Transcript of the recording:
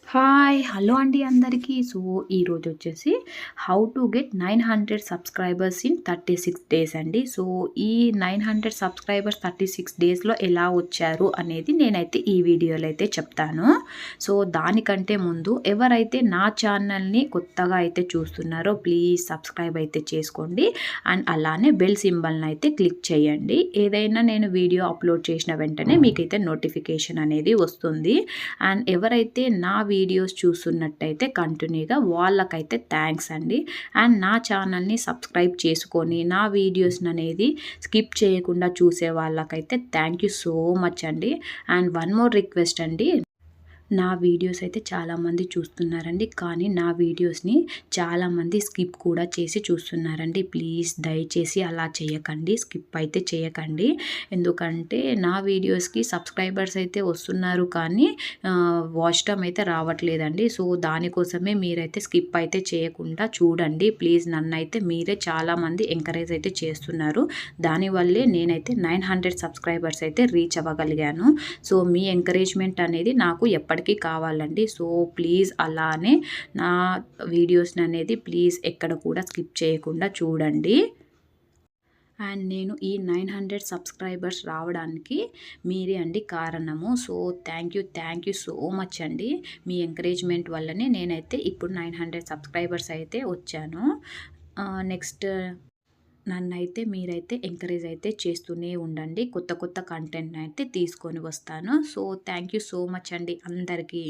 Hi! Hello అండి అందరికీ. So, ఈరోజొచ్చేసి how to get 900 subscribers in 36 days అండి. సో, ఈ 900 సబ్స్క్రైబర్స్ 36 డేస్‌లో ఎలా వచ్చారు అనేది నేనైతే ఈ వీడియోలో అయితే చెప్తాను. సో, దానికంటే ముందు ఎవరైతే నా ఛానల్‌ని కొత్తగా అయితే చూస్తున్నారో ప్లీజ్ సబ్స్క్రైబ్ అయితే చేసుకోండి. అండ్ అలానే బెల్ సింబల్‌ని అయితే క్లిక్ చేయండి. ఏదైనా నేను వీడియో అప్లోడ్ చేసిన వెంటనే మీకైతే నోటిఫికేషన్ అనేది వస్తుంది. అండ్ ఎవరైతే నా వీడియోస్ చూస్తున్నట్టయితే కంటిన్యూగా వాళ్ళకైతే థ్యాంక్స్ అండి. అండ్ నా ఛానల్ని సబ్స్క్రైబ్ చేసుకొని నా వీడియోస్ని అనేది స్కిప్ చేయకుండా చూసే వాళ్ళకైతే థ్యాంక్ యూ సో మచ్ అండి. అండ్ వన్ మోర్ రిక్వెస్ట్ అండి, నా వీడియోస్ అయితే చాలామంది చూస్తున్నారండి. కానీ నా వీడియోస్‌ని చాలామంది స్కిప్ కూడా చేసి చూస్తున్నారండి. ప్లీజ్ దయచేసి అలా చేయకండి. స్కిప్ అయితే చేయకండి. ఎందుకంటే నా వీడియోస్‌కి సబ్స్క్రైబర్స్ అయితే వస్తున్నారు కానీ వాచ్ టైమ్ అయితే రావట్లేదండి. సో, దానికోసమే మీరైతే స్కిప్ అయితే చేయకుండా చూడండి. ప్లీజ్ నన్నైతే మీరే చాలామంది ఎంకరేజ్ అయితే చేస్తున్నారు. దానివల్లే నేనైతే 900 సబ్స్క్రైబర్స్ అయితే రీచ్ అవ్వగలిగాను. సో, మీ ఎంకరేజ్‌మెంట్ అనేది నాకు ఎప్పటికీ కావాలండి. సో, ప్లీజ్ అలానే నా వీడియోస్‌ని అనేది ప్లీజ్ ఎక్కడ కూడా స్కిప్ చేయకుండా చూడండి. అండ్ నేను ఈ 900 సబ్స్క్రైబర్స్ రావడానికి మీరే అండి కారణము. So, thank you so much అండి. మీ ఎంకరేజ్‌మెంట్ వల్లనే నేనైతే ఇప్పుడు 900 సబ్స్క్రైబర్స్ అయితే వచ్చాను. నెక్స్ట్ నన్నైతే మీరైతే ఎంకరేజ్ అయితే చేస్తూనే ఉండండి. కొత్త కొత్త కంటెంట్‌ని అయితే తీసుకొని వస్తాను. So, thank you so much అండి అందరికీ.